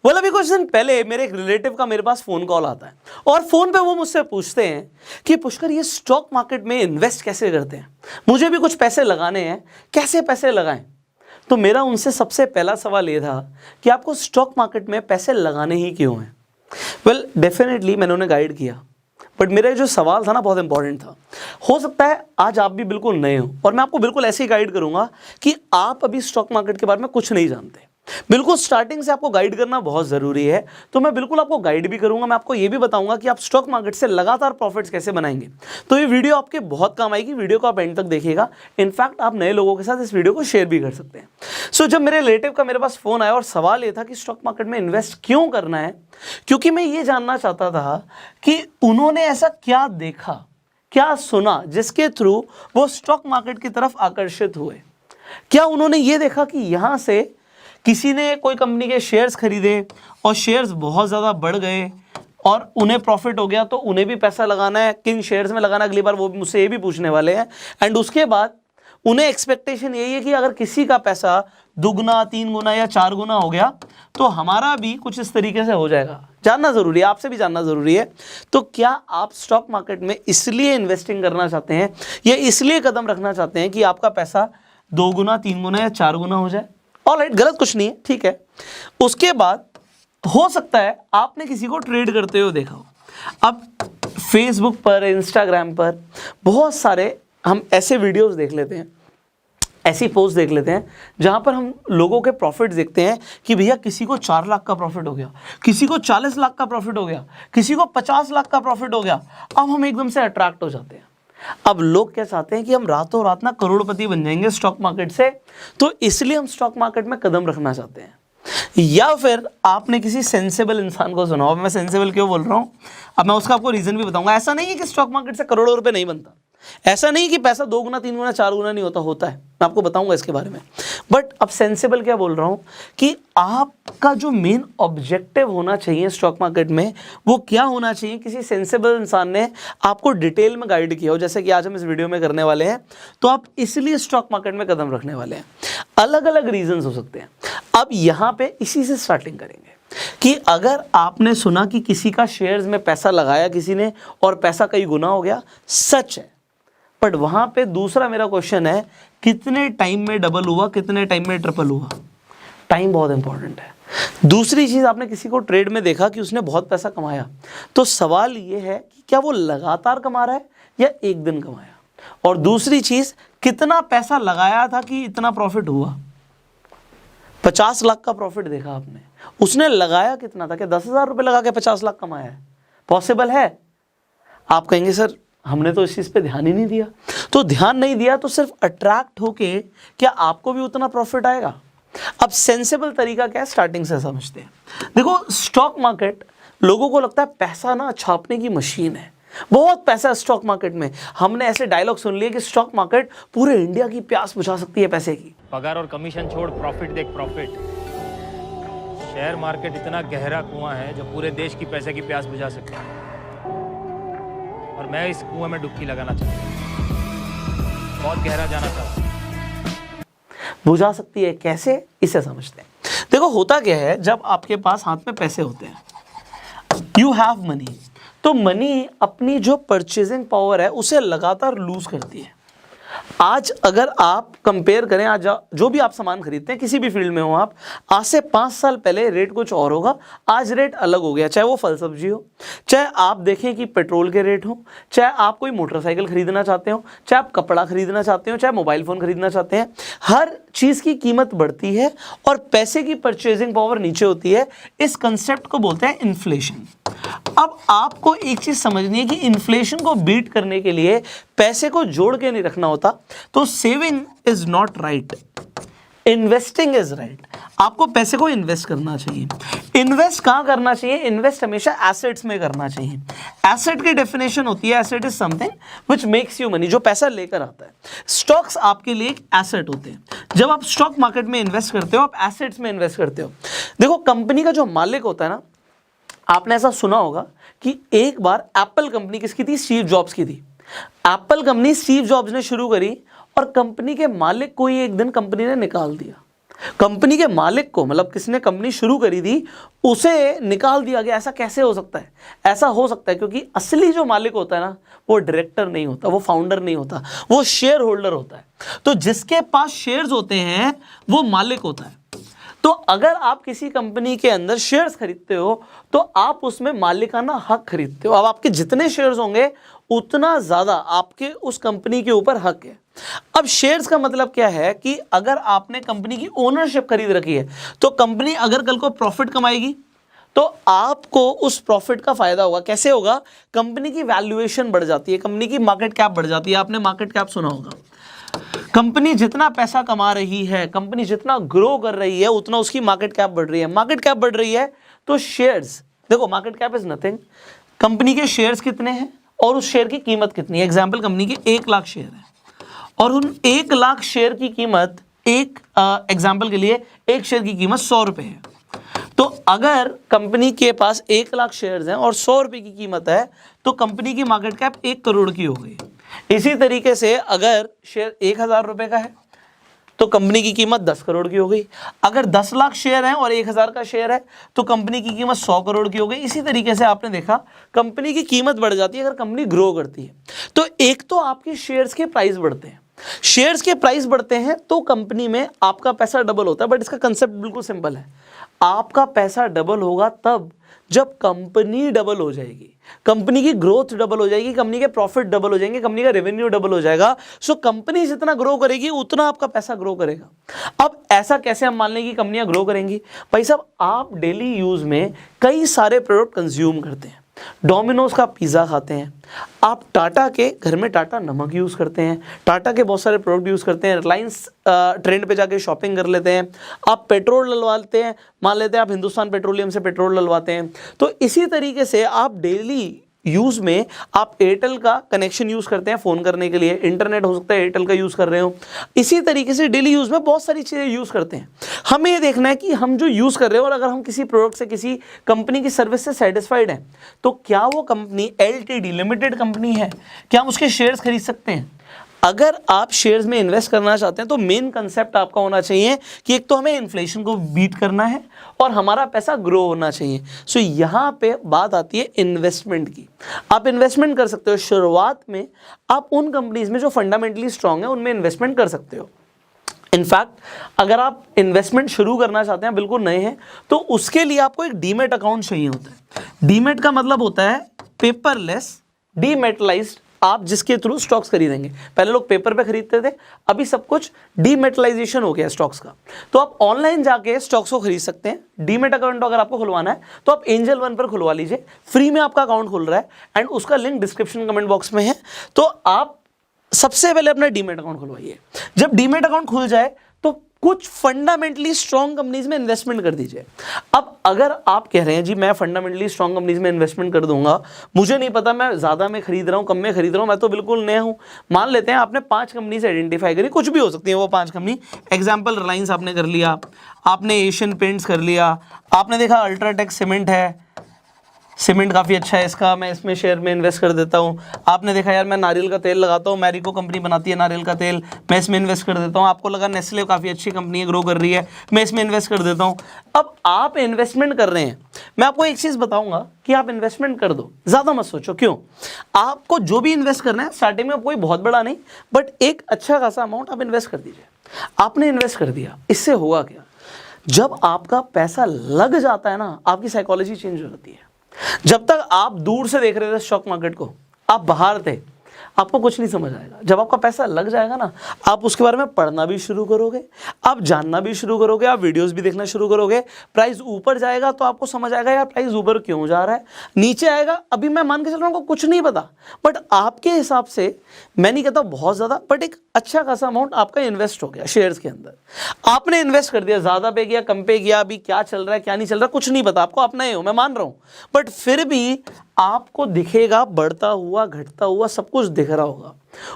बोला अभी कुछ दिन पहले मेरे एक रिलेटिव का मेरे पास फोन कॉल आता है और फोन पे वो मुझसे पूछते हैं कि पुष्कर ये स्टॉक मार्केट में इन्वेस्ट कैसे करते हैं, मुझे भी कुछ पैसे लगाने हैं, कैसे पैसे लगाएं। तो मेरा उनसे सबसे पहला सवाल ये था कि आपको स्टॉक मार्केट में पैसे लगाने ही क्यों हैं। वेल डेफिनेटली मैंने उन्हें गाइड किया, बट मेरा जो सवाल था ना बहुत इंपॉर्टेंट था। हो सकता है आज आप भी बिल्कुल नए हो और मैं आपको बिल्कुल ऐसे ही गाइड करूंगा कि आप अभी स्टॉक मार्केट के बारे में कुछ नहीं जानते। बिल्कुल स्टार्टिंग से आपको गाइड करना बहुत ज़रूरी है, तो मैं बिल्कुल आपको गाइड भी करूंगा। मैं आपको ये भी बताऊंगा कि आप स्टॉक मार्केट से लगातार प्रॉफिट्स कैसे बनाएंगे। तो ये वीडियो आपके बहुत काम आएगी, वीडियो को आप एंड तक देखिएगा। इनफैक्ट आप नए लोगों के साथ इस वीडियो को शेयर भी कर सकते हैं। सो जब मेरे रिलेटिव का मेरे पास फ़ोन आया और सवाल ये था कि स्टॉक मार्केट में इन्वेस्ट क्यों करना है, क्योंकि मैं ये जानना चाहता था कि उन्होंने ऐसा क्या देखा, क्या सुना जिसके थ्रू वो स्टॉक मार्केट की तरफ आकर्षित हुए। क्या उन्होंने ये देखा कि यहाँ से किसी ने कोई कंपनी के शेयर्स खरीदे और शेयर्स बहुत ज़्यादा बढ़ गए और उन्हें प्रॉफिट हो गया, तो उन्हें भी पैसा लगाना है, किन शेयर्स में लगाना है, अगली बार वो मुझसे ये भी पूछने वाले हैं। एंड उसके बाद उन्हें एक्सपेक्टेशन यही है कि अगर किसी का पैसा दुगना, 3 गुना या 4 गुना हो गया तो हमारा भी कुछ इस तरीके से हो जाएगा। जानना ज़रूरी है, आपसे भी जानना ज़रूरी है। तो क्या आप स्टॉक मार्केट में इसलिए इन्वेस्टिंग करना चाहते हैं या इसलिए कदम रखना चाहते हैं कि आपका पैसा 2 गुना, 3 गुना या 4 गुना हो जाए? ऑलराइट, गलत कुछ नहीं है, ठीक है। उसके बाद हो सकता है आपने किसी को ट्रेड करते हुए देखा हो। अब फेसबुक पर, इंस्टाग्राम पर बहुत सारे हम ऐसे वीडियोस देख लेते हैं, ऐसी पोस्ट देख लेते हैं जहां पर हम लोगों के प्रॉफिट देखते हैं कि भैया किसी को 4 लाख का प्रॉफिट हो गया, किसी को 40 लाख का प्रॉफिट हो गया, किसी को 50 लाख का प्रॉफिट हो गया। अब हम एकदम से अट्रैक्ट हो जाते हैं। अब लोग क्या चाहते हैं कि हम रातों रात ना करोड़पति बन जाएंगे स्टॉक मार्केट से, तो इसलिए हम स्टॉक मार्केट में कदम रखना चाहते हैं। या फिर आपने किसी सेंसेबल इंसान को सुना हो। मैं सेंसेबल क्यों बोल रहा हूं, अब मैं उसका आपको रीजन भी बताऊंगा। ऐसा नहीं है कि स्टॉक मार्केट से करोड़ों रुपए नहीं बनता, ऐसा नहीं कि पैसा 2 गुना, 3 गुना, 4 गुना नहीं होता, होता है, मैं आपको बताऊंगा इसके बारे में। बट अब सेंसेबल क्या बोल रहा हूं कि आपका जो मेन ऑब्जेक्टिव होना चाहिए स्टॉक मार्केट में वो क्या होना चाहिए। किसी सेंसेबल इंसान ने आपको डिटेल में गाइड किया हो, जैसे कि आज हम इस वीडियो में करने वाले हैं, तो आप इसलिए स्टॉक मार्केट में कदम रखने वाले हैं। अलग अलग रीजंस हो सकते हैं। अब यहाँ पे इसी से स्टार्टिंग करेंगे कि अगर आपने सुना कि किसी का शेयर्स में पैसा लगाया किसी ने और पैसा कई गुना हो गया, सच है। बट वहां पे दूसरा मेरा क्वेश्चन है, कितने टाइम में डबल हुआ, कितने टाइम में ट्रिपल हुआ? टाइम बहुत इंपॉर्टेंट है। दूसरी चीज, आपने किसी को ट्रेड में देखा कि उसने बहुत पैसा कमाया, तो सवाल ये है कि क्या वो लगातार कमा रहा है या एक दिन कमाया। और दूसरी चीज, कितना पैसा लगाया था कि इतना प्रॉफिट हुआ। 50 लाख का प्रॉफिट देखा आपने, उसने लगाया कितना था? क्या 10,000 रुपये लगा के 50 लाख कमाया है? पॉसिबल है? आप कहेंगे सर हमने तो इस चीज़ पे ध्यान ही नहीं दिया। तो ध्यान नहीं दिया तो सिर्फ अट्रैक्ट होके क्या आपको भी उतना प्रॉफिट आएगा? अब सेंसेबल तरीका क्या है, स्टार्टिंग से समझते हैं। देखो, स्टॉक मार्केट, लोगों को लगता है पैसा ना छापने की मशीन है, बहुत पैसा है स्टॉक मार्केट में। हमने ऐसे डायलॉग सुन लिए कि स्टॉक मार्केट पूरे इंडिया की प्यास बुझा सकती है पैसे की। पगार और कमीशन छोड़, प्रॉफिट देख प्रॉफिट। शेयर मार्केट इतना गहरा कुआं है जो पूरे देश की पैसे की प्यास बुझा सकता है, और मैं इस कुएं में डुबकी लगाना चाहता हूं, बहुत गहरा जाना चाहता हूं। बुझा सकती है कैसे, इसे समझते हैं। देखो, होता क्या है, जब आपके पास हाथ में पैसे होते हैं, यू हैव मनी, तो मनी अपनी जो परचेजिंग पावर है उसे लगातार लूज करती है। आज अगर आप कंपेयर करें, आज जो भी आप सामान खरीदते हैं किसी भी फील्ड में हो आप, आज से 5 साल पहले रेट कुछ और होगा, आज रेट अलग हो गया। चाहे वो फल सब्जी हो, चाहे आप देखें कि पेट्रोल के रेट हो, चाहे आप कोई मोटरसाइकिल खरीदना चाहते हो, चाहे आप कपड़ा खरीदना चाहते हो, चाहे मोबाइल फ़ोन खरीदना चाहते हैं, हर चीज़ की कीमत बढ़ती है और पैसे की परचेजिंग पावर नीचे होती है। इस कंसेप्ट को बोलते हैं इन्फ्लेशन। अब आपको एक चीज समझनी है कि इन्फ्लेशन को बीट करने के लिए पैसे को जोड़ के नहीं रखना होता। तो saving is not right, investing is right. आपको पैसे को इन्वेस्ट करना चाहिए। इन्वेस्ट कहां करना चाहिए? इन्वेस्ट हमेशा एसेट्स में करना चाहिए। एसेट की डेफिनेशन होती है, asset is something which makes you money, जो पैसा लेकर आता है। स्टॉक्स आपके लिए एक एसेट होते हैं। जब आप स्टॉक मार्केट में इन्वेस्ट करते हो, आप एसेट्स में इन्वेस्ट करते हो। देखो, कंपनी का जो मालिक होता है ना, आपने ऐसा सुना होगा कि एक बार एप्पल कंपनी किसकी थी? स्टीव जॉब्स की थी। एप्पल कंपनी स्टीव जॉब्स ने शुरू करी और कंपनी के मालिक को ही एक दिन कंपनी ने निकाल दिया। कंपनी के मालिक को, मतलब किसने कंपनी शुरू करी थी, उसे निकाल दिया गया। ऐसा कैसे हो सकता है? ऐसा हो सकता है क्योंकि असली जो मालिक होता है ना, वो डायरेक्टर नहीं होता, वो फाउंडर नहीं होता, वो शेयर होल्डर होता है। तो जिसके पास शेयर्स होते हैं वो मालिक होता है। तो अगर आप किसी कंपनी के अंदर शेयर्स खरीदते हो तो आप उसमें मालिकाना हक खरीदते हो। अब आपके जितने शेयर्स होंगे उतना ज्यादा आपके उस कंपनी के ऊपर हक है। अब शेयर्स का मतलब क्या है कि अगर आपने कंपनी की ओनरशिप खरीद रखी है तो कंपनी अगर कल को प्रॉफिट कमाएगी तो आपको उस प्रॉफिट का फायदा होगा। कैसे होगा? कंपनी की वैल्यूएशन बढ़ जाती है, कंपनी की मार्केट कैप बढ़ जाती है। आपने मार्केट कैप सुना होगा। कंपनी जितना पैसा कमा रही है, कंपनी जितना ग्रो कर रही है, उतना उसकी मार्केट कैप बढ़ रही है। मार्केट कैप बढ़ रही है तो शेयर्स, देखो market cap is nothing, company के शेयर्स कितने हैं और उस शेयर की कीमत कितनी है। एग्जांपल, कंपनी के 1 लाख शेयर है और उन 1 लाख शेयर की कीमत, एक एग्जांपल के लिए, एक शेयर की कीमत 100 रुपए है। तो अगर कंपनी के पास 1 लाख शेयर्स हैं और 100 रुपए की कीमत है तो कंपनी की मार्केट कैप 1 करोड़ की हो गई। इसी तरीके से अगर शेयर 1000 रुपए का है तो कंपनी की कीमत 10 करोड़ की हो गई। अगर 10 लाख शेयर हैं और 1000 का शेयर है तो कंपनी की कीमत 100 करोड़ की हो गई। इसी तरीके से आपने देखा कंपनी की कीमत बढ़ जाती है अगर कंपनी ग्रो करती है। तो एक तो आपके शेयर्स के प्राइस बढ़ते हैं, शेयर्स के प्राइस बढ़ते हैं तो कंपनी में आपका पैसा डबल होता है। बट इसका कंसेप्ट बिल्कुल सिंपल है, आपका पैसा डबल होगा तब जब कंपनी डबल हो जाएगी, कंपनी की ग्रोथ डबल हो जाएगी, कंपनी के प्रॉफिट डबल हो जाएंगे, कंपनी का रेवेन्यू डबल हो जाएगा। सो कंपनी जितना ग्रो करेगी उतना आपका पैसा ग्रो करेगा। अब ऐसा कैसे हम मान लें कि कंपनियां ग्रो करेंगी? भाई साहब, आप डेली यूज में कई सारे प्रोडक्ट कंज्यूम करते हैं। डोमिनोज का पिज़्ज़ा खाते हैं आप, टाटा के घर में टाटा नमक यूज़ करते हैं, टाटा के बहुत सारे प्रोडक्ट यूज़ करते हैं, रिलायंस ट्रेंड पे जाके शॉपिंग कर लेते हैं, आप पेट्रोल डलवाते हैं, मान लेते हैं आप हिंदुस्तान पेट्रोलियम से पेट्रोल डलवाते हैं। तो इसी तरीके से आप डेली यूज़ में आप एयरटेल का कनेक्शन यूज़ करते हैं फ़ोन करने के लिए, इंटरनेट हो सकता है एयरटेल का यूज़ कर रहे हो। इसी तरीके से डेली यूज़ में बहुत सारी चीज़ें यूज़ करते हैं। हमें ये देखना है कि हम जो यूज़ कर रहे हो और अगर हम किसी प्रोडक्ट से, किसी कंपनी की सर्विस से सेटिस्फाइड हैं तो क्या वो कंपनी LTD लिमिटेड कंपनी है, क्या हम उसके शेयर्स खरीद सकते हैं? अगर आप शेयर्स में इन्वेस्ट करना चाहते हैं तो मेन कंसेप्ट आपका होना चाहिए कि एक तो हमें इन्फ्लेशन को बीट करना है और हमारा पैसा ग्रो होना चाहिए। सो यहाँ पे बात आती है इन्वेस्टमेंट की। आप इन्वेस्टमेंट कर सकते हो शुरुआत में, आप उन कंपनीज में जो फंडामेंटली स्ट्रांग है उनमें इन्वेस्टमेंट कर सकते हो। इनफैक्ट अगर आप इन्वेस्टमेंट शुरू करना चाहते हैं, बिल्कुल नए हैं, तो उसके लिए आपको एक डीमेट अकाउंट चाहिए होता है। डीमेट का मतलब होता है पेपरलेस डीमेटलाइज्ड, आप जिसके थ्रू स्टॉक्स खरीदेंगे। पहले लोग पेपर पे खरीदते थे, अभी सब कुछ डीमेटलाइजेशन हो गया स्टॉक्स का। तो आप ऑनलाइन जाके स्टॉक्स को खरीद सकते हैं। डीमेट अकाउंट अगर आपको खुलवाना है तो आप एंजल वन पर खुलवा लीजिए, फ्री में आपका अकाउंट खुल रहा है एंड उसका लिंक डिस्क्रिप्शन कमेंट बॉक्स में है। तो आप सबसे पहले अपना डीमेट अकाउंट खुलवाइए। जब डीमेट अकाउंट खुल जाए तो कुछ फंडामेंटली स्ट्रॉन्ग कंपनीज में इन्वेस्टमेंट कर दीजिए। अब अगर आप कह रहे हैं जी मैं फंडामेंटली स्ट्रॉन्ग कंपनीज में इन्वेस्टमेंट कर दूंगा, मुझे नहीं पता मैं ज़्यादा में खरीद रहा हूँ कम में खरीद रहा हूँ, मैं तो बिल्कुल नया हूँ। मान लेते हैं आपने 5 कंपनी से आइडेंटिफाई करी, कुछ भी हो सकती है वो 5 कंपनी। एग्जाम्पल रिलायंस आपने कर लिया, आपने एशियन पेंट्स कर लिया, आपने देखा अल्ट्राटेक सीमेंट है, सीमेंट काफ़ी अच्छा है इसका, मैं इसमें शेयर में इन्वेस्ट कर देता हूँ। आपने देखा यार मैं नारियल का तेल लगाता हूँ, मैरिको कंपनी बनाती है नारियल का तेल, मैं इसमें इन्वेस्ट कर देता हूँ। आपको लगा नेस्ले काफ़ी अच्छी कंपनी है, ग्रो कर रही है, मैं इसमें इन्वेस्ट कर देता हूँ। अब आप इन्वेस्टमेंट कर रहे हैं, मैं आपको एक चीज़ बताऊँगा कि आप इन्वेस्टमेंट कर दो, ज़्यादा मत सोचो। क्यों? आपको जो भी इन्वेस्ट करना है स्टार्टिंग में कोई बहुत बड़ा नहीं, बट एक अच्छा खासा अमाउंट आप इन्वेस्ट कर दीजिए। आपने इन्वेस्ट कर दिया, इससे होगा क्या? जब आपका पैसा लग जाता है ना, आपकी साइकोलॉजी चेंज हो जाती है। जब तक आप दूर से देख रहे थे स्टॉक मार्केट को, आप बाहर थे, आपको कुछ नहीं समझ आएगा। जब आपका पैसा लग जाएगा ना, आप उसके बारे में पढ़ना भी शुरू करोगे, आप जानना भी शुरू करोगे, आप वीडियोस भी देखना शुरू करोगे। प्राइस ऊपर जाएगा तो आपको समझ आएगा यार प्राइस ऊपर क्यों जा रहा है, नीचे आएगा अभी मैं मान के चल रहा हूँ कुछ नहीं पता, बट आपके हिसाब से, मैं नहीं कहता बहुत ज़्यादा, बट एक अच्छा खासा अमाउंट आपका इन्वेस्ट हो गया शेयर्स के अंदर। आपने इन्वेस्ट कर दिया, ज़्यादा पे गया कम पे गया, अभी क्या चल रहा है क्या नहीं चल रहा कुछ नहीं पता, आपको अपना ही हो, मैं मान रहा हूँ, बट फिर भी आपको दिखेगा बढ़ता हुआ घटता हुआ सब कुछ दिख रहा होगा।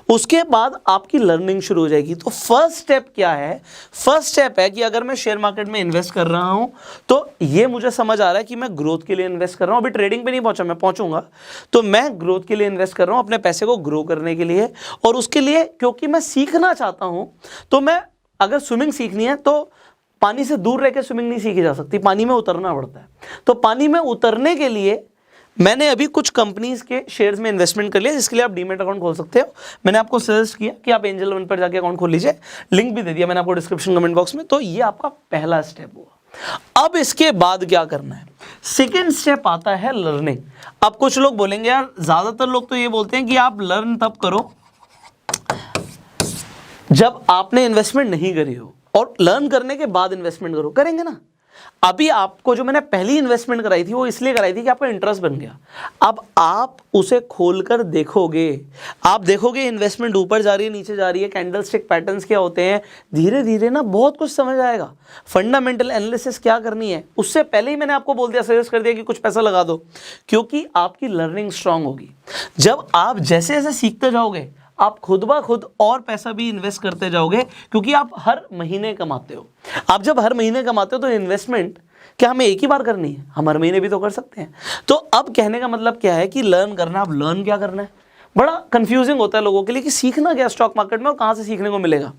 उसके बाद आपकी लर्निंग शुरू हो जाएगी। तो फर्स्ट स्टेप क्या है? फर्स्ट स्टेप है कि अगर मैं शेयर मार्केट में इन्वेस्ट कर रहा हूं तो ये मुझे समझ आ रहा है कि मैं ग्रोथ के लिए इन्वेस्ट कर रहा हूं, अभी ट्रेडिंग पे नहीं पहुंचा, मैं पहुंचूंगा। तो मैं ग्रोथ के लिए इन्वेस्ट कर रहा हूं, अपने पैसे को ग्रो करने के लिए, और उसके लिए क्योंकि मैं सीखना चाहता हूं, तो मैं अगर स्विमिंग सीखनी है तो पानी से दूर रह के स्विमिंग नहीं सीखी जा सकती, पानी में उतरना पड़ता है। तो पानी में उतरने के लिए मैंने अभी कुछ कंपनीज के शेयर्स में इन्वेस्टमेंट कर लिया, जिसके लिए आप डीमेट अकाउंट खोल सकते हो। मैंने आपको सजेस्ट किया कि आप एंजल वन पर जाके अकाउंट खोल लीजिए, लिंक भी दे दिया मैंने आपको डिस्क्रिप्शन कमेंट बॉक्स में। तो ये आपका पहला स्टेप हुआ। अब इसके बाद क्या करना है? सेकेंड स्टेप आता है लर्निंग। अब कुछ लोग बोलेंगे यार, ज्यादातर लोग तो ये बोलते हैं कि आप लर्न तब करो जब आपने इन्वेस्टमेंट नहीं करी हो, और लर्न करने के बाद इन्वेस्टमेंट करो। करेंगे ना? अभी आपको जो मैंने पहली इन्वेस्टमेंट कराई थी वो इसलिए कराई थी कि आपका इंटरेस्ट बन गया। अब आप उसे खोलकर देखोगे, आप देखोगे इन्वेस्टमेंट ऊपर जा रही है, नीचे जा रही है, कैंडलस्टिक पैटर्न्स क्या होते हैं, धीरे धीरे ना बहुत कुछ समझ आएगा। फंडामेंटल एनालिसिस क्या करनी है उससे पहले ही मैंने आपको बोल दिया, सजेस्ट कर दिया कि कुछ पैसा लगा दो, क्योंकि आपकी लर्निंग स्ट्रांग होगी। जब आप जैसे जैसे सीखते जाओगे आप खुद ब खुद और पैसा भी इन्वेस्ट करते जाओगे, क्योंकि आप हर महीने कमाते हो। आप जब हर महीने कमाते हो तो इन्वेस्टमेंट क्या हमें एक ही बार करनी है? हम हर महीने भी तो कर सकते हैं। तो अब कहने का मतलब क्या है कि लर्न करना। अब लर्न क्या करना है? बड़ा कंफ्यूजिंग होता है लोगों के लिए कि सीखना क्या स्टॉक मार्केट में और कहाँ से सीखने को मिलेगा।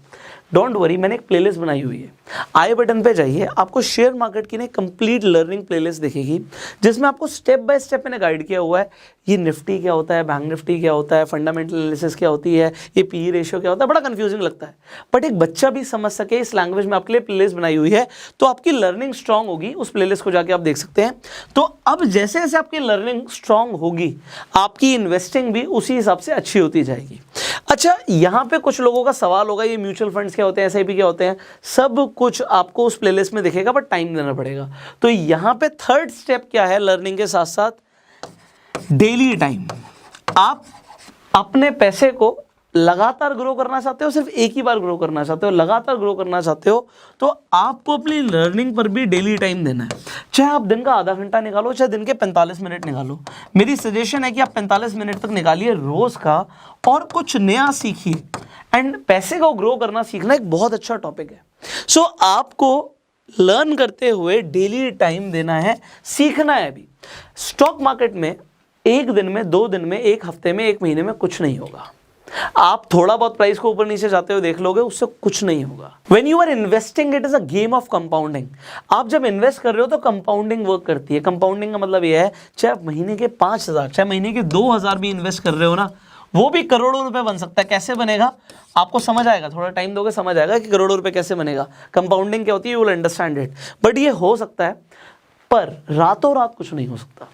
डोंट वरी, मैंने एक प्लेलिस्ट बनाई हुई है, आई बटन पे जाइए, आपको शेयर मार्केट की कंप्लीट लर्निंग प्लेलिस्ट दिखेगी, जिसमें आपको स्टेप बाय स्टेप मैंने गाइड किया हुआ है। ये निफ्टी क्या होता है, बैंक निफ्टी क्या होता है, फंडामेंटल एनालिसिस क्या होती है, ये पी रेशियो क्या होता है। बड़ा कंफ्यूजिंग लगता है, बट एक बच्चा भी समझ सके इस लैंग्वेज में आपके लिए प्लेलिस्ट बनाई हुई है, तो आपकी लर्निंग स्ट्रांग होगी। उस प्लेलिस्ट को जाके आप देख सकते हैं। तो अब जैसे जैसे आपकी लर्निंग स्ट्रांग होगी, आपकी इन्वेस्टिंग भी उसी हिसाब से अच्छी होती जाएगी। अच्छा, यहाँ पे कुछ लोगों का सवाल होगा, ये म्यूचुअल फंड्स क्या होते हैं, एसआईपी क्या होते हैं, सब कुछ आपको उस प्लेलिस्ट में दिखेगा, बट टाइम देना पड़ेगा। तो यहाँ पे थर्ड स्टेप क्या है लर्निंग के साथ साथ? Daily time. आप अपने पैसे को लगातार ग्रो करना चाहते हो, सिर्फ एक ही बार ग्रो करना चाहते हो, लगातार ग्रो करना चाहते हो, तो आपको अपनी लर्निंग पर भी डेली टाइम देना है। चाहे आप दिन का आधा घंटा निकालो, चाहे दिन के 45 मिनट निकालो। मेरी सजेशन है कि आप 45 मिनट तक निकालिए रोज का, और कुछ नया सीखिए। एंड पैसे को ग्रो करना सीखना एक बहुत अच्छा टॉपिक है। सो आपको लर्न करते हुए डेली टाइम देना है, सीखना है। अभी स्टॉक मार्केट में एक दिन में, 2 दिन में, एक हफ्ते में, एक महीने में कुछ नहीं होगा। आप थोड़ा बहुत प्राइस को ऊपर नीचे जाते हुए देख लोगे, उससे कुछ नहीं होगा। When you are investing, it is a game of compounding। आप जब इन्वेस्ट कर रहे हो तो कंपाउंडिंग वर्क करती है। कंपाउंडिंग का मतलब यह है, चाहे आप महीने के 5,000, चाहे महीने के 2,000 भी इन्वेस्ट कर रहे हो ना, वो भी करोड़ों रुपए बन सकता है। कैसे बनेगा आपको समझ आएगा, थोड़ा टाइम दोगे समझ आएगा कि करोड़ों रुपए कैसे बनेगा। कंपाउंडिंग क्या होती है, you will understand it. But ये हो सकता है, पर रातों रात कुछ नहीं हो सकता।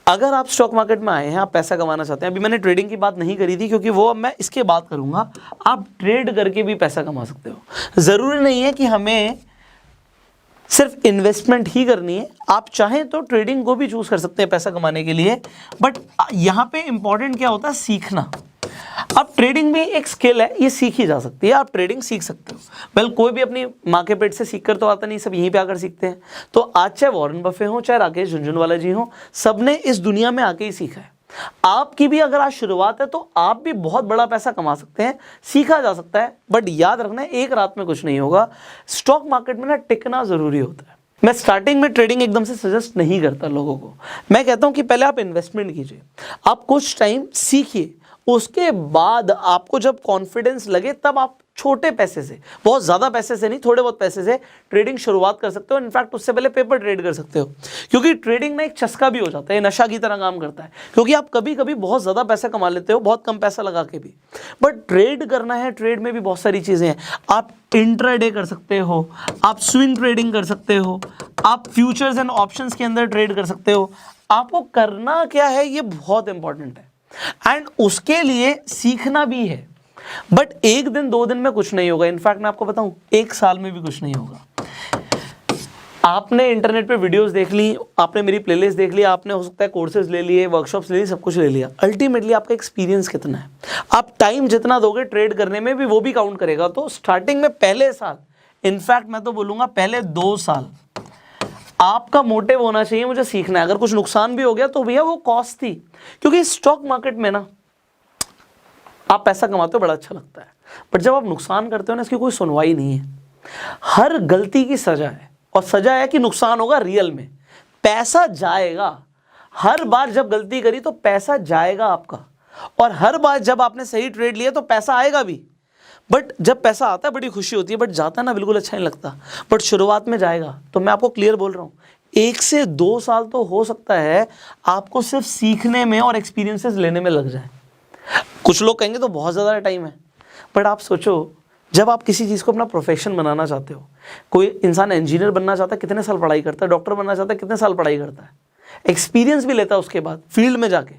अगर आप स्टॉक मार्केट में आए हैं, आप पैसा कमाना चाहते हैं, अभी मैंने ट्रेडिंग की बात नहीं करी थी क्योंकि वो अब मैं इसके बाद करूंगा। आप ट्रेड करके भी पैसा कमा सकते हो। जरूरी नहीं है कि हमें सिर्फ इन्वेस्टमेंट ही करनी है, आप चाहें तो ट्रेडिंग को भी चूज कर सकते हैं पैसा कमाने के लिए। बट यहाँ पे इंपॉर्टेंट क्या होता है, सीखना। अब ट्रेडिंग भी एक स्किल है, ये सीखी जा सकती है, आप ट्रेडिंग सीख सकते हो। वेल, कोई भी अपनी माँ के पेट से सीख कर तो आता नहीं, सब यहीं पे आकर सीखते हैं। तो आज चाहे वॉरेन बफे हो, चाहे राकेश झुनझुनवाला जी हो, सबने इस दुनिया में आके ही सीखा है। आपकी भी अगर आज शुरुआत है तो आप भी बहुत बड़ा पैसा कमा सकते हैं, सीखा जा सकता है। बट याद रखना है, एक रात में कुछ नहीं होगा। स्टॉक मार्केट में ना टिकना जरूरी होता है। मैं स्टार्टिंग में ट्रेडिंग एकदम से सजेस्ट नहीं करता लोगों को। मैं कहता हूं कि पहले आप इन्वेस्टमेंट कीजिए, आप कुछ टाइम सीखिए, उसके बाद आपको जब कॉन्फिडेंस लगे तब आप छोटे पैसे से, बहुत ज़्यादा पैसे से नहीं, थोड़े बहुत पैसे से ट्रेडिंग शुरुआत कर सकते हो। इनफैक्ट उससे पहले पेपर ट्रेड कर सकते हो, क्योंकि ट्रेडिंग में एक चस्का भी हो जाता है, नशा की तरह काम करता है। क्योंकि आप कभी कभी बहुत ज़्यादा पैसा कमा लेते हो, बहुत कम पैसा लगा के भी। बट ट्रेड करना है, ट्रेड में भी बहुत सारी चीज़ें हैं। आप इंट्राडे कर सकते हो, आप स्विंग ट्रेडिंग कर सकते हो, आप फ्यूचर्स एंड ऑप्शंस के अंदर ट्रेड कर सकते हो। आपको करना क्या है, ये बहुत इंपॉर्टेंट है। एंड उसके लिए सीखना भी है। बट एक दिन 2 दिन में कुछ नहीं होगा। इनफैक्ट मैं आपको बताऊं, 1 साल में भी कुछ नहीं होगा। आपने इंटरनेट पे वीडियोस देख ली, आपने मेरी प्लेलिस्ट देख ली, आपने हो सकता है कोर्सेज ले लिए, वर्कशॉप्स ले लिए, सब कुछ ले लिया। अल्टीमेटली आपका एक्सपीरियंस कितना है, आप टाइम जितना दोगे ट्रेड करने में भी, वो भी काउंट करेगा। तो स्टार्टिंग में पहले साल, इनफैक्ट मैं तो बोलूंगा पहले 2 साल आपका मोटिव होना चाहिए, मुझे सीखना है। अगर कुछ नुकसान भी हो गया तो भैया वो कॉस्ट थी, क्योंकि स्टॉक मार्केट में ना आप पैसा कमाते हो, बड़ा अच्छा लगता है। बट जब आप नुकसान करते हो ना, इसकी कोई सुनवाई नहीं है। हर गलती की सजा है, और सजा है कि नुकसान होगा रियल में, पैसा जाएगा। हर बार जब गलती करी तो पैसा जाएगा आपका, और हर बार जब आपने सही ट्रेड लिया तो पैसा आएगा भी। बट जब पैसा आता है बड़ी खुशी होती है, बट जाता है ना बिल्कुल अच्छा नहीं लगता। बट शुरुआत में जाएगा तो मैं आपको क्लियर बोल रहा हूँ 1 से 2 साल तो हो सकता है आपको सिर्फ सीखने में और एक्सपीरियंसेस लेने में लग जाए। कुछ लोग कहेंगे तो बहुत ज़्यादा टाइम है, बट आप सोचो जब आप किसी चीज़ को अपना प्रोफेशन बनाना चाहते हो, कोई इंसान इंजीनियर बनना चाहता है कितने साल पढ़ाई करता है, डॉक्टर बनना चाहता है कितने साल पढ़ाई करता है, एक्सपीरियंस भी लेता है उसके बाद फील्ड में जाके।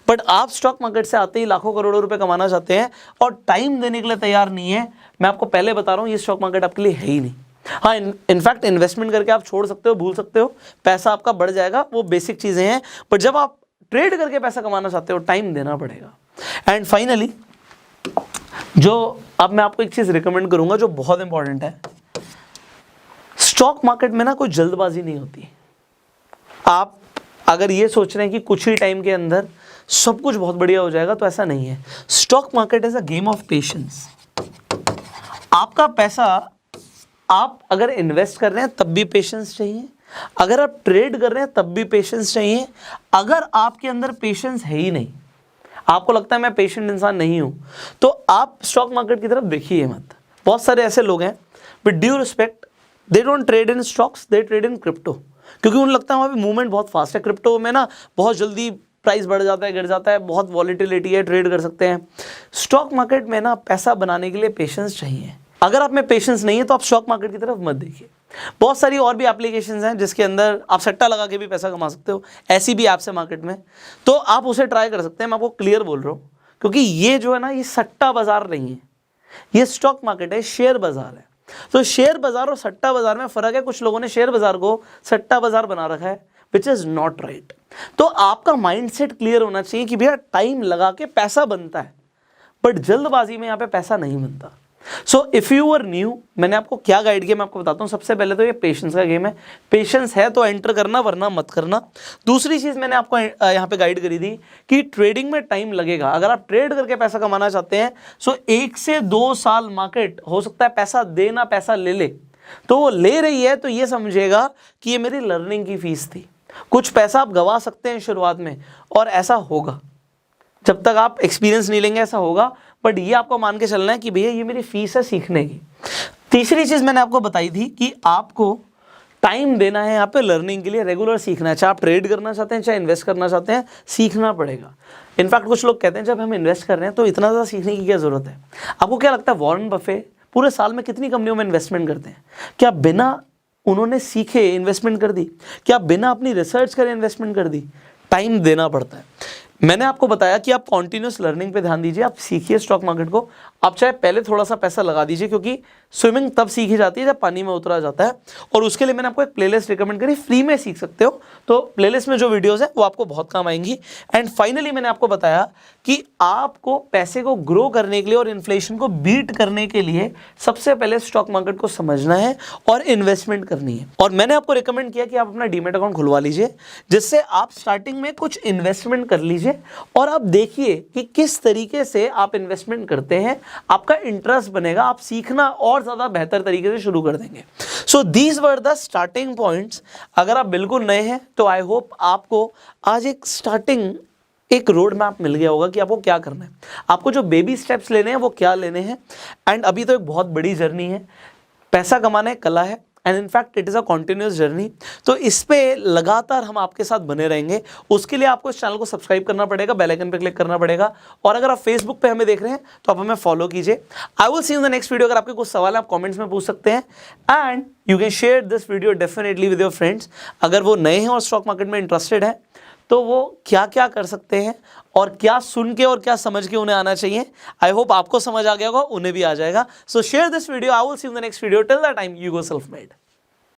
बट आप स्टॉक मार्केट से आते ही लाखों करोड़ों रुपए कमाना चाहते हैं और टाइम देने के लिए तैयार नहीं है। मैं आपको पहले बता रहा हूँ ये स्टॉक मार्केट आपके लिए है ही नहीं। हाँ, इनफैक्ट इन्वेस्टमेंट करके आप छोड़ सकते हो, भूल सकते हो, पैसा आपका बढ़ जाएगा, वो बेसिक चीज़ें हैं। बट जब आप ट्रेड करके पैसा कमाना चाहते हो टाइम देना पड़ेगा। एंड फाइनली जो अब मैं आपको एक चीज़ रिकमेंड करूंगा जो बहुत इंपॉर्टेंट है, स्टॉक मार्केट में ना कोई जल्दबाजी नहीं होती। आप अगर ये सोच रहे हैं कि कुछ ही टाइम के अंदर सब कुछ बहुत बढ़िया हो जाएगा तो ऐसा नहीं है। Stock market is a game of patience. आपका पैसा आप अगर इन्वेस्ट कर रहे हैं तब भी पेशेंस चाहिए, अगर आप ट्रेड कर रहे हैं तब भी पेशेंस चाहिए। अगर आपके अंदर पेशेंस है ही नहीं, आपको लगता है मैं पेशेंट इंसान नहीं हूं, तो आप स्टॉक मार्केट की तरफ देखिए मत। बहुत सारे ऐसे लोग हैं with due respect, they don't trade in stocks, they trade in crypto, क्योंकि उन्हें लगता है वहाँ पे मूवमेंट बहुत फास्ट है। क्रिप्टो में ना बहुत जल्दी प्राइस बढ़ जाता है, गिर जाता है, बहुत वॉलीटिलिटी है, ट्रेड कर सकते हैं। स्टॉक मार्केट में ना पैसा बनाने के लिए पेशेंस चाहिए। अगर आप में पेशेंस नहीं है तो आप स्टॉक मार्केट की तरफ मत देखिए। बहुत सारी और भी एप्लीकेशंस हैं जिसके अंदर आप सट्टा लगा के भी पैसा कमा सकते हो, ऐसी भी ऐप्स है मार्केट में, तो आप उसे ट्राई कर सकते हैं। मैं आपको क्लियर बोल रहा हूँ, क्योंकि ये जो है ना ये सट्टा बाजार नहीं है, ये स्टॉक मार्केट है, शेयर बाजार है। तो शेयर बाजार और सट्टा बाजार में फर्क है। कुछ लोगों ने शेयर बाजार को सट्टा बाजार बना रखा है, विच इज नॉट राइट। तो आपका माइंडसेट क्लियर होना चाहिए कि भैया टाइम लगा के पैसा बनता है, बट जल्दबाजी में यहाँ पे पैसा नहीं बनता। So if you are new, मैंने आपको क्या गाइड किया मैं आपको बताता हूँ। सबसे पहले तो ये पेशेंस का गेम है, पेशेंस है तो एंटर करना, वरना मत करना। दूसरी चीज़ मैंने आपको यहाँ पे गाइड करी थी कि ट्रेडिंग में टाइम लगेगा। अगर आप ट्रेड करके पैसा कमाना चाहते हैं सो 1 से 2 साल मार्केट हो सकता है पैसा देना, पैसा ले ले, तो वो ले रही है तो ये समझेगा कि ये मेरी लर्निंग की फीस थी। कुछ पैसा आप गंवा सकते हैं शुरुआत में, और ऐसा होगा जब तक आप एक्सपीरियंस नहीं लेंगे, ऐसा होगा। बट ये आपको मान के चलना है कि भैया ये मेरी फीस है सीखने की। तीसरी चीज़ मैंने आपको बताई थी कि आपको टाइम देना है यहाँ पे लर्निंग के लिए, रेगुलर सीखना है। चाहे आप ट्रेड करना चाहते हैं, चाहे इन्वेस्ट करना चाहते हैं, सीखना पड़ेगा। इनफैक्ट कुछ लोग कहते हैं जब हम इन्वेस्ट कर रहे हैं तो इतना ज़्यादा सीखने की क्या ज़रूरत है। आपको क्या लगता है वॉरेन बफे पूरे साल में कितनी कंपनियों में इन्वेस्टमेंट करते हैं? क्या बिना उन्होंने सीखे इन्वेस्टमेंट कर दी? क्या बिना अपनी रिसर्च करे इन्वेस्टमेंट कर दी? टाइम देना पड़ता है। मैंने आपको बताया कि आप कॉन्टिन्यूस लर्निंग पे ध्यान दीजिए, आप सीखिए स्टॉक मार्केट को। आप चाहे पहले थोड़ा सा पैसा लगा दीजिए, क्योंकि स्विमिंग तब सीखी जाती है जब पानी में उतरा जाता है। और उसके लिए मैंने आपको एक प्लेलिस्ट रिकमेंड करी, फ्री में सीख सकते हो। तो प्लेलिस्ट में जो वीडियोस हैं वो आपको बहुत काम आएंगी। एंड फाइनली मैंने आपको बताया कि आपको पैसे को ग्रो करने के लिए और इन्फ्लेशन को बीट करने के लिए सबसे पहले स्टॉक मार्केट को समझना है और इन्वेस्टमेंट करनी है। और मैंने आपको रिकमेंड किया कि आप अपना डीमैट अकाउंट खुलवा लीजिए, जिससे आप स्टार्टिंग में कुछ इन्वेस्टमेंट कर लीजिए और आप देखिए कि किस तरीके से आप इन्वेस्टमेंट करते हैं। आपका इंटरेस्ट बनेगा, आप सीखना और ज़्यादा बेहतर तरीके से शुरू कर देंगे। So these were the starting points. अगर आप बिल्कुल नए हैं तो आई होप आपको आज एक रोड मैप मिल गया होगा कि आपको क्या करना है, आपको जो बेबी स्टेप्स लेने हैं वो क्या लेने हैं। एंड अभी तो एक बहुत बड़ी जर्नी है, पैसा कमाना एक कला है, and in fact it is a continuous journey. तो इस पे लगातार हम आपके साथ बने रहेंगे। उसके लिए आपको इस चैनल को सब्सक्राइब करना पड़ेगा, बेल आइकन पे क्लिक करना पड़ेगा। और अगर आप फेसबुक पे हमें देख रहे हैं तो आप हमें फॉलो कीजिए। I will see you in the next video. अगर आपके कुछ सवाल है आप कमेंट्स में पूछ सकते हैं, and you can share this video definitely with your friends. अगर वो नए हैं और स्टॉक मार्केट में इंटरेस्टेड है तो वो क्या क्या कर सकते हैं और क्या सुन के और क्या समझ के उन्हें आना चाहिए। आई होप आपको समझ आ गया होगा, उन्हें भी आ जाएगा। सो share this video. I will see you in the next video. Till that time you go self made.